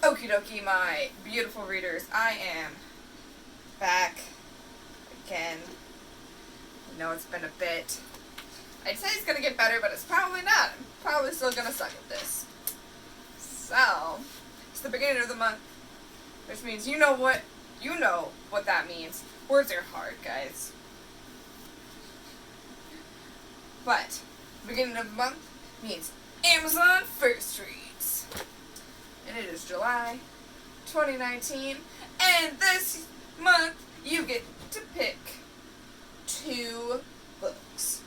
Okie dokie, my beautiful readers. I am back again. I know it's been a bit. I'd say it's going to get better, but it's probably not. I'm probably still going to suck at this. So, it's the beginning of the month, which means you know what that means. Words are hard, guys. But, beginning of the month means Amazon First Reads. And it is July 2019, and this month you get to pick 2 books.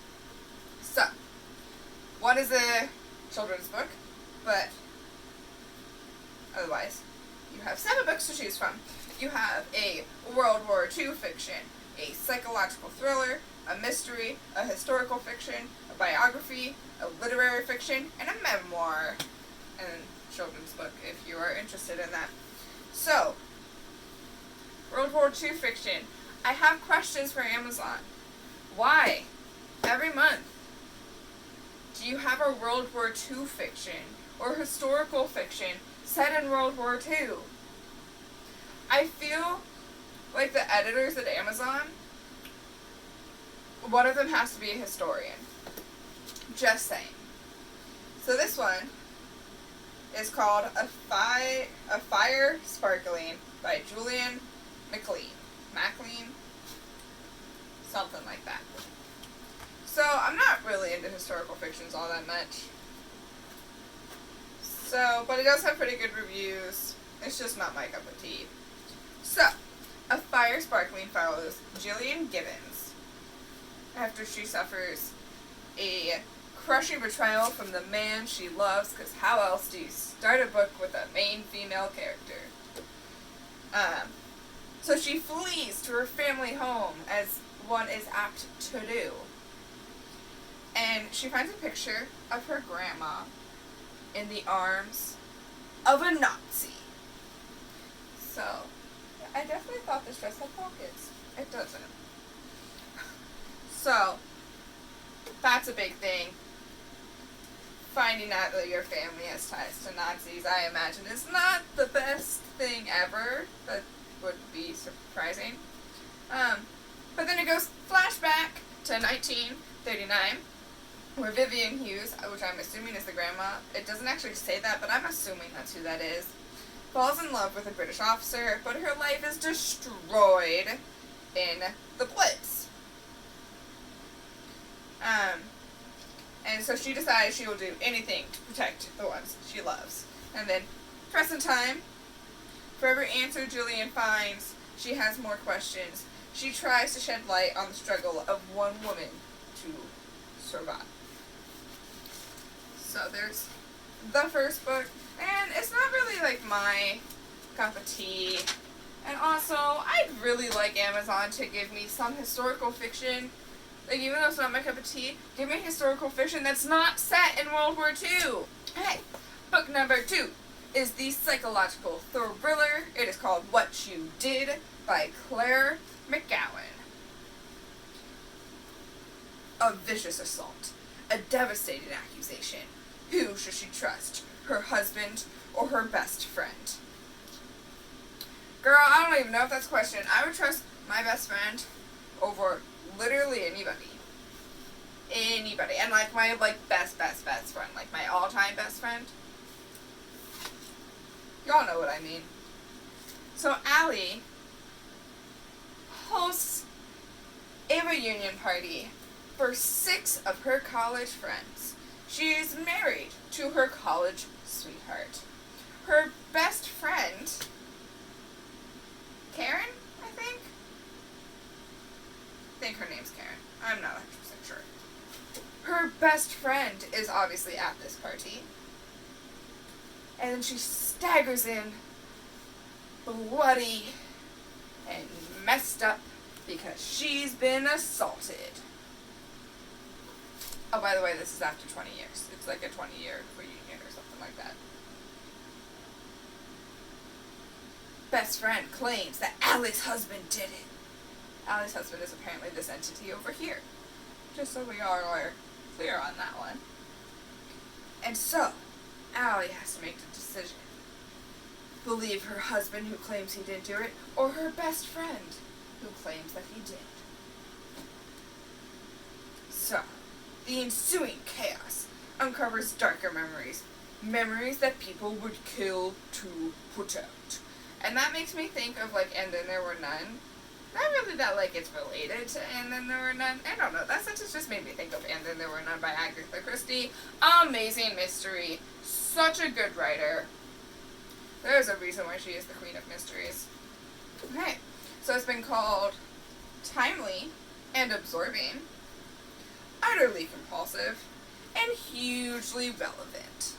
So, one is a children's book, but otherwise you have 7 books to choose from. You have a World War II fiction, a psychological thriller, a mystery, a historical fiction, a biography, a literary fiction, and a memoir. And children's book if you are interested in that. So, World War II fiction. I have questions for Amazon. Why, every month, do you have a World War II fiction or historical fiction set in World War II? I feel like the editors at Amazon, one of them has to be a historian. Just saying. So this one is called A Fire Sparkling by Julian MacLean. Something like that. So, I'm not really into historical fictions all that much. So, but it does have pretty good reviews. It's just not my cup of tea. So, A Fire Sparkling follows Gillian Gibbons after she suffers a crushing betrayal from the man she loves, because how else do you start a book with a main female character? So she flees to her family home, as one is apt to do. And she finds a picture of her grandma in the arms of a Nazi. So, I definitely thought this dress had pockets. It doesn't. So, that's a big thing. Finding out that your family has ties to Nazis, I imagine, is not the best thing ever. That would be surprising. But then it goes flashback to 1939, where Vivian Hughes, which I'm assuming is the grandma, it doesn't actually say that, but I'm assuming that's who that is, falls in love with a British officer, but her life is destroyed in the Blitz. And so she decides she will do anything to protect the ones she loves. And then, present time, for every answer Julian finds, she has more questions. She tries to shed light on the struggle of one woman to survive. So there's the first book, and it's not really like my cup of tea. And also, I'd really like Amazon to give me some historical fiction. Like, even though it's not my cup of tea, give me historical fiction that's not set in World War II. Hey, book number 2 is the psychological thriller. It is called What You Did by Claire McGowan. A vicious assault. A devastating accusation. Who should she trust? Her husband or her best friend? Girl, I don't even know if that's a question. I would trust my best friend over literally anybody. Anybody. And like my best friend. Like my all-time best friend. Y'all know what I mean. So Allie hosts a reunion party for 6 of her college friends. She is married to her college sweetheart. Her best friend, Karen, I think her name's Karen. I'm not 100% sure. Her best friend is obviously at this party. And then she staggers in, bloody and messed up, because she's been assaulted. Oh, by the way, this is after 20 years. It's like a 20-year reunion or something like that. Best friend claims that Allie's husband did it. Allie's husband is apparently this entity over here. Just so we all are clear on that one. And so, Allie has to make the decision. believe her husband who claims he didn't do it, or her best friend who claims that he did. So, the ensuing chaos uncovers darker memories. Memories that people would kill to put out. And that makes me think of, like, And Then There Were None. Not really that, like, it's related to And Then There Were None. I don't know. That sentence just made me think of And Then There Were None by Agatha Christie. Amazing mystery. Such a good writer. There's a reason why she is the queen of mysteries. Okay. So it's been called timely and absorbing, utterly compulsive, and hugely relevant.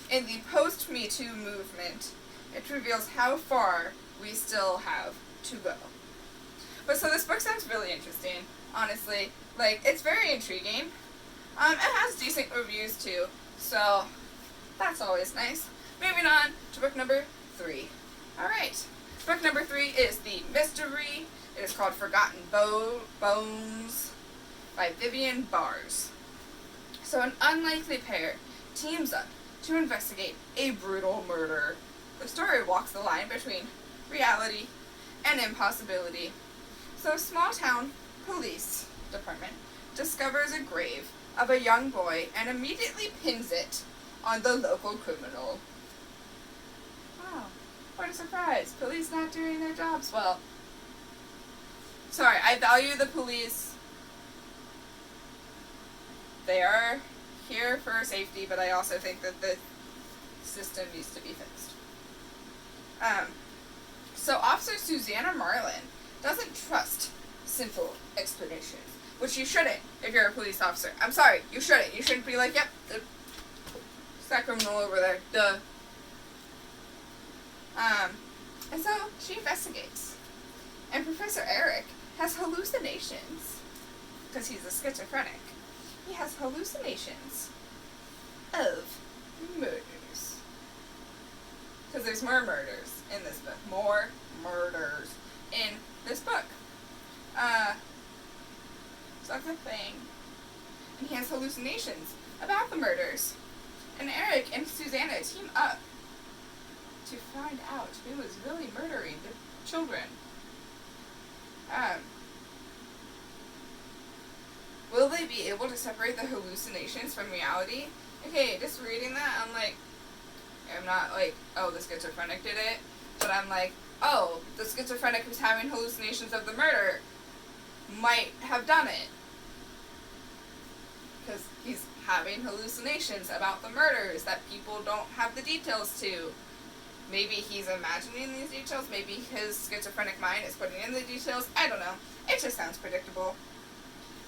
In the post-Me Too movement, it reveals how far we still have to go. But so this book sounds really interesting, honestly. Like, it's very intriguing. It has decent reviews too, so that's always nice. Moving on to book number 3. Alright, book number 3 is The Mystery. It is called Forgotten Bones by Vivian Bars. So an unlikely pair teams up to investigate a brutal murder. The story walks the line between reality and impossibility. So a small town police department discovers a grave of a young boy and immediately pins it on the local criminal. Wow, what a surprise. Police not doing their jobs well. Sorry, I value the police. They are here for safety, but I also think that the system needs to be fixed. So Officer Susanna Marlin doesn't trust simple explanations, which you shouldn't if you're a police officer. I'm sorry, you shouldn't. You shouldn't be like, yep, it's that criminal over there, duh. And so she investigates. And Professor Eric has hallucinations, because he's a schizophrenic. He has hallucinations of murders. Because there's more murders in this book. More murders in this book. So that's a thing. And he has hallucinations about the murders. And Eric and Susanna team up to find out who is really murdering the children. Will they be able to separate the hallucinations from reality? Okay, just reading that, I'm not like, oh, the schizophrenic did it, but I'm like, oh, the schizophrenic who's having hallucinations of the murder might have done it. Because he's having hallucinations about the murders that people don't have the details to. Maybe he's imagining these details, maybe his schizophrenic mind is putting in the details, I don't know. It just sounds predictable.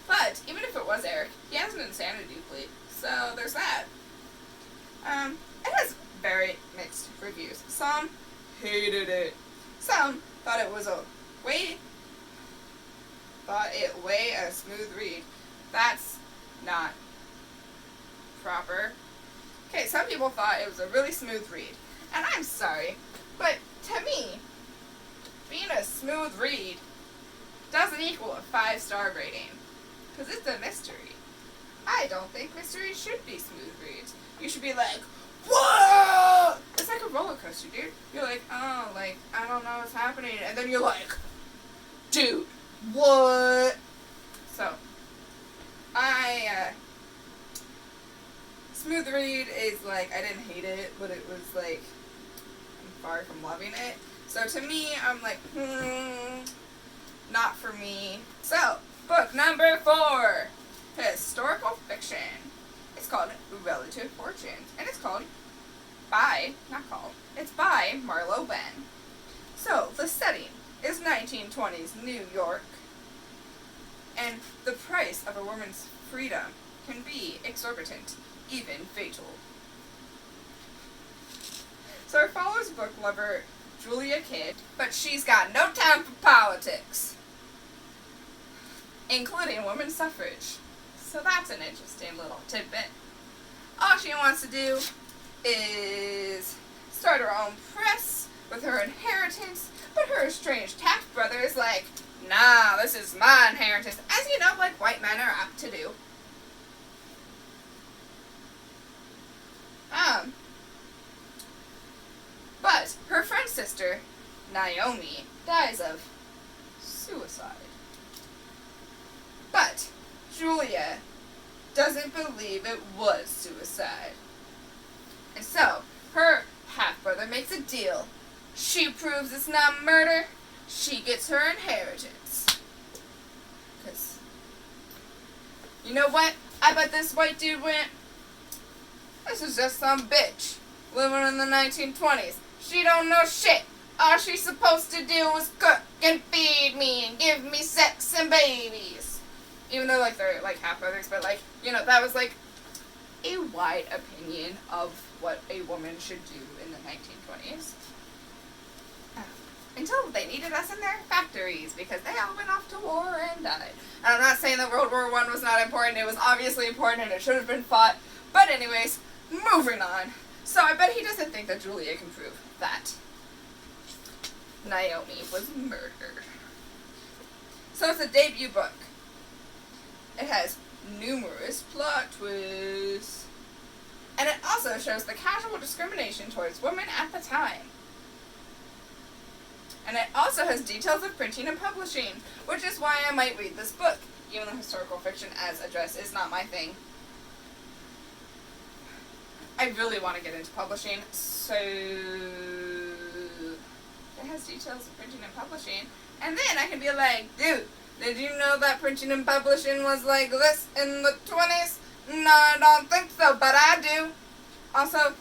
But, even if it was Eric, he has an insanity plea, so there's that. It has very mixed reviews. Some hated it. Some thought it was way a smooth read. That's not proper. Okay, some people thought it was a really smooth read. And I'm sorry, but to me, being a smooth read doesn't equal a 5-star rating. Because it's a mystery. I don't think mysteries should be smooth reads. You should be like, whoa! It's like a roller coaster, dude. You're like, oh, like, I don't know what's happening. And then you're like, dude, what? So, smooth read is like, I didn't hate it, but it was like, I'm far from loving it. So to me, I'm like, not for me. So, book number 4, historical fiction. It's called Relative Fortunes, and it's by Marlo Ben. So, the setting is 1920s New York, and the price of a woman's freedom can be exorbitant, even fatal. So it follows book lover Julia Kidd, but she's got no time for politics, including women's suffrage. So that's an interesting little tidbit. All she wants to do is start her own press with her inheritance, but her estranged half-brother is like, nah, this is my inheritance, as you know, like white men are apt to do. But sister, Naomi, dies of suicide. But Julia doesn't believe it was suicide. And so, her half-brother makes a deal. She proves it's not murder, she gets her inheritance. Because, you know what? I bet this white dude went, this is just some bitch living in the 1920s. She don't know shit. All she's supposed to do is cook and feed me and give me sex and babies. Even though, like, they're, like, half-brothers, but, like, you know, that was, like, a wide opinion of what a woman should do in the 1920s. Until they needed us in their factories, because they all went off to war and died. And I'm not saying that World War I was not important. It was obviously important and it should have been fought. But anyways, moving on. So I bet he doesn't think that Julia can prove that Naomi was murdered. So it's a debut book. It has numerous plot twists. And it also shows the casual discrimination towards women at the time. And it also has details of printing and publishing, which is why I might read this book, even though historical fiction as addressed is not my thing. I really want to get into publishing, so it has details of printing and publishing. And then I can be like, dude, did you know that printing and publishing was like this in the 20s? No, I don't think so, but I do. Also,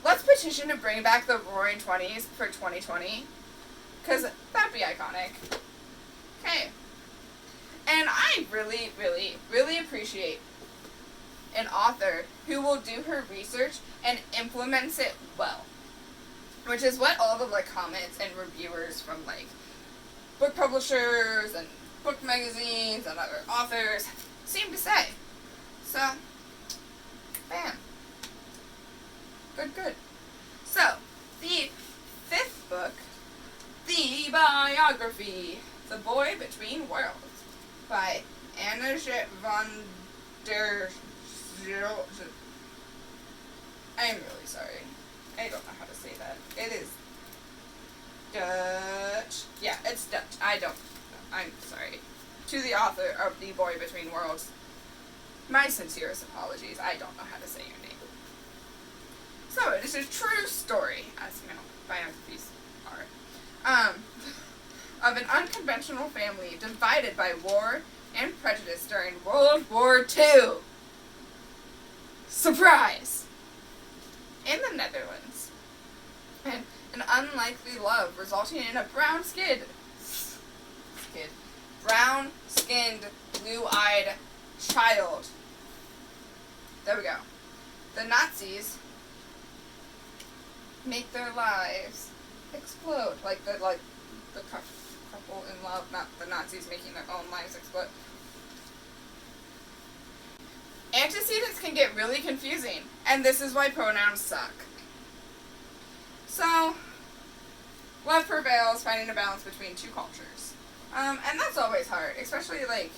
let's petition to bring back the Roaring 20s for 2020. Because that'd be iconic. Okay. And I really, really, really appreciate an author who will do her research and implements it well. Which is what all the, like, comments and reviewers from, like, book publishers and book magazines and other authors seem to say. So, bam. Good, good. So, the fifth book, The Biography, The Boy Between Worlds, by Annette van der Zijl. I'm really sorry. I don't know how to say that. It is Dutch. Yeah, it's Dutch. I don't know. I'm sorry. To the author of The Boy Between Worlds, my sincerest apologies. I don't know how to say your name. So, it is a true story, as you know, biographies are, of an unconventional family divided by war and prejudice during World War II. Surprise! In the Netherlands. And an unlikely love resulting in a brown-skinned, blue-eyed child. There we go. The Nazis make their lives explode. Like the couple in love, not the Nazis making their own lives explode. Antecedents can get really confusing, and this is why pronouns suck. So, love prevails, finding a balance between two cultures. And that's always hard, especially, like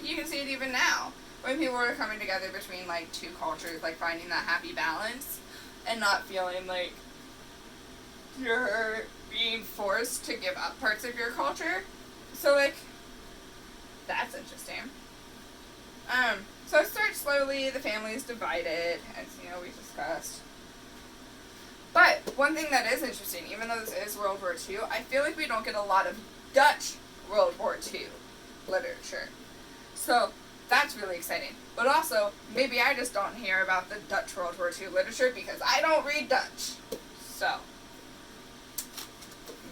you can see it even now, when people are coming together between, like, two cultures, like, finding that happy balance, and not feeling like you're being forced to give up parts of your culture. So, like, that's interesting. So it starts slowly, the family is divided, as, you know, we discussed. But one thing that is interesting, even though this is World War II, I feel like we don't get a lot of Dutch World War II literature. So that's really exciting. But also, maybe I just don't hear about the Dutch World War II literature because I don't read Dutch. So,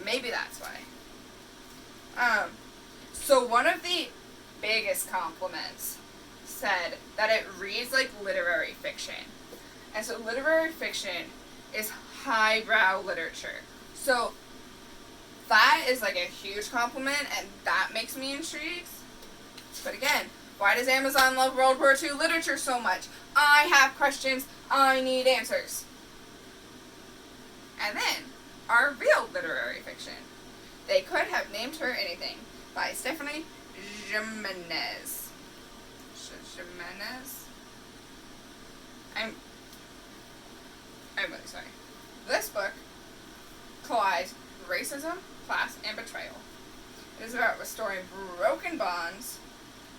maybe that's why. So one of the biggest compliments said that it reads like literary fiction. And so literary fiction is highbrow literature. So that is like a huge compliment, and that makes me intrigued. But again, why does Amazon love World War II literature so much? I have questions. I need answers. And then, our real literary fiction. They could have named her anything, by Stephanie Jimenez. Jimenez? I'm really sorry. This book collides racism, class, and betrayal. It is about restoring broken bonds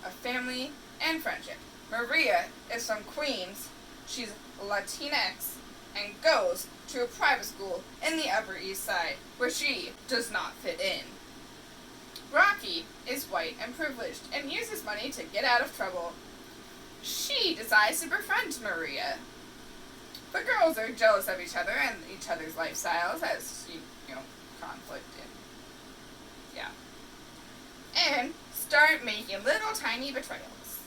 of family and friendship. Maria is from Queens. She's Latinx and goes to a private school in the Upper East Side where she does not fit in. Rocky is white and privileged and uses money to get out of trouble. She decides to befriend Maria. The girls are jealous of each other and each other's lifestyles as, conflict and start making little tiny betrayals.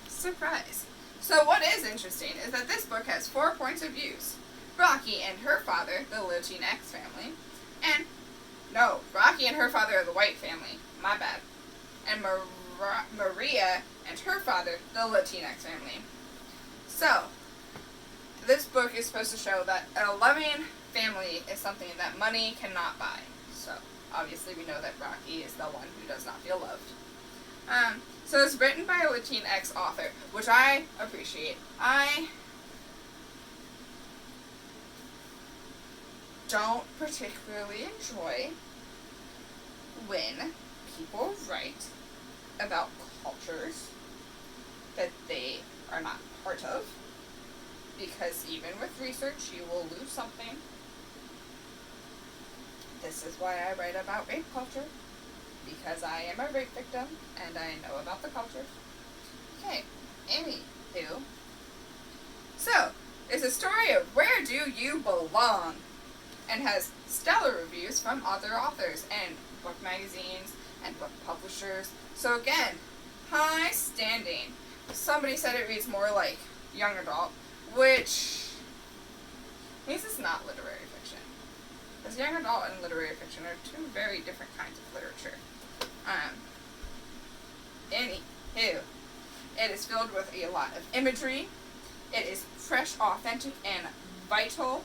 Surprise. So what is interesting is that this book has 4 points of views. Rocky and her father, the Latinx family, and Rocky and her father are the white family, my bad, and Maria and her father, the Latinx family. So, this book is supposed to show that a loving family is something that money cannot buy. So, obviously we know that Rocky is the one who does not feel loved. So it's written by a Latinx author, which I appreciate. I don't particularly enjoy when people write about cultures that they are not part of, because even with research you will lose something. This is why I write about rape culture, because I am a rape victim and I know about the culture. Okay, anywho. So, it's a story of Where Do You Belong? And has stellar reviews from other authors and book magazines and book publishers. So again, high standing. Somebody said it reads more like young adult, which means it's not literary fiction. Because young adult and literary fiction are 2 very different kinds of literature. Anywho, it is filled with a lot of imagery. It is fresh, authentic, and vital.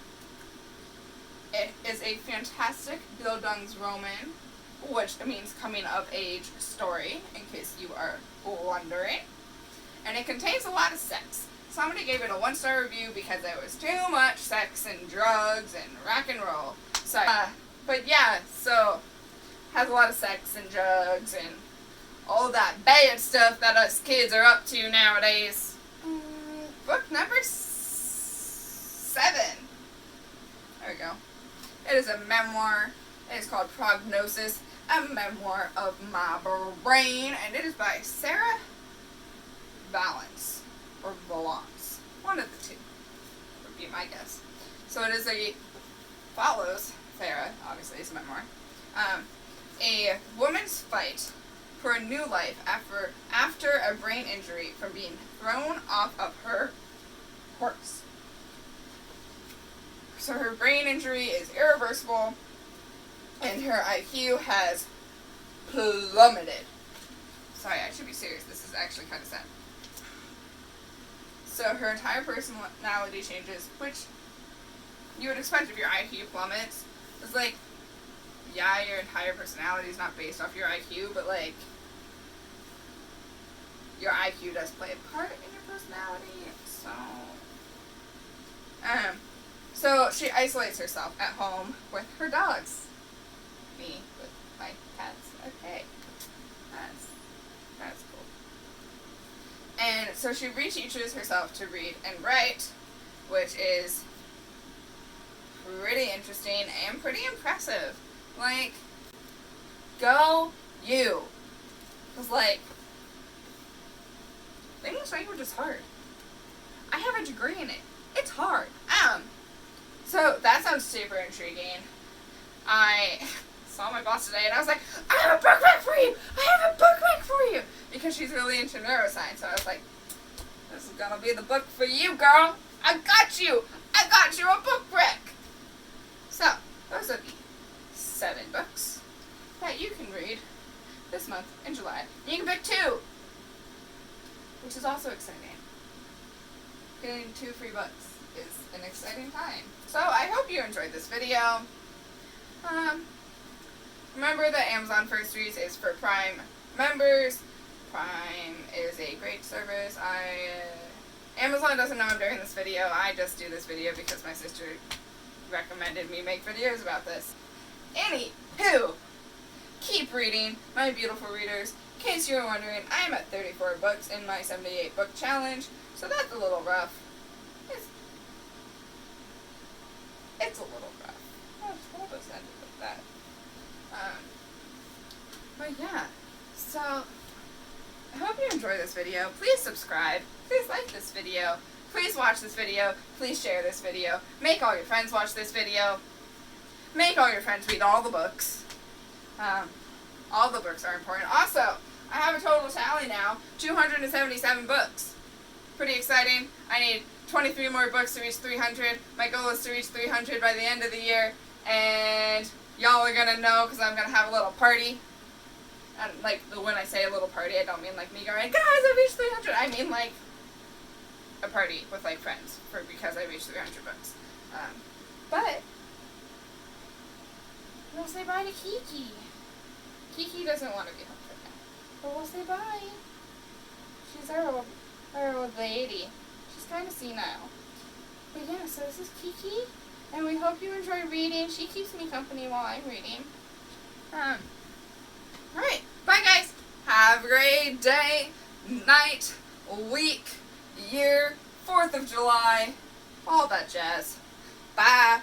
It is a fantastic Bildungsroman, which means coming of age story, in case you are wondering. And it contains a lot of sex. Somebody gave it a 1-star review because there was too much sex and drugs and rock and roll. So, but yeah, so has a lot of sex and drugs and all that bad stuff that us kids are up to nowadays. Book number 7. There we go. It is a memoir. It is called Prognosis, a memoir of my brain, and it is by Sarah Valance, or Valance. One of the 2 would be my guess. So it is follows Sarah, obviously it's a memoir, a woman's fight for a new life after a brain injury from being thrown off of her horse. So her brain injury is irreversible, and her IQ has plummeted. Sorry, I should be serious. This is actually kind of sad. So her entire personality changes, which you would expect if your IQ plummets. It's like, yeah, your entire personality is not based off your IQ, but like, your IQ does play a part in your personality, so... So she isolates herself at home with her dogs. Me with my cats. Okay. That's cool. And so she reteaches herself to read and write, which is pretty interesting and pretty impressive. Like, go you. Because, like, the English language is hard. I have a degree in it. It's hard. So that sounds super intriguing. I saw my boss today and I was like, I have a book back for you! I have a book back for you! Because she's really into neuroscience. So I was like, this is gonna be the book for you, girl! I got you! I got you a book brick! So, those are the 7 books that you can read this month in July. You can pick 2! Which is also exciting. Getting 2 free books is an exciting time. So I hope you enjoyed this video. Remember that Amazon Firstories is for Prime members. Prime is a great service. Amazon doesn't know I'm doing this video. I just do this video because my sister recommended me make videos about this. Anywho, keep reading, my beautiful readers. In case you were wondering, I am at 34 books in my 78 book challenge, so that's a little rough. It's a little rough. We'll just end it with that. But yeah, so I hope you enjoy this video. Please subscribe. Please like this video. Please watch this video. Please share this video. Make all your friends watch this video. Make all your friends read all the books. All the books are important. Also, I have a total tally now, 277 books. Pretty exciting. I need 23 more books to reach 300. My goal is to reach 300 by the end of the year, and y'all are gonna know because I'm gonna have a little party. And like, when I say a little party, I don't mean like me going, guys, I reached 300. I mean like a party with like friends because I reached 300 books. But we'll say bye to Kiki. Kiki doesn't want to be home right now, but we'll say bye. She's our old lady. She's kind of senile. But yeah, so this is Kiki, and we hope you enjoy reading. She keeps me company while I'm reading. Alright, bye guys. Have a great day, night, week, year, 4th of July, all that jazz. Bye.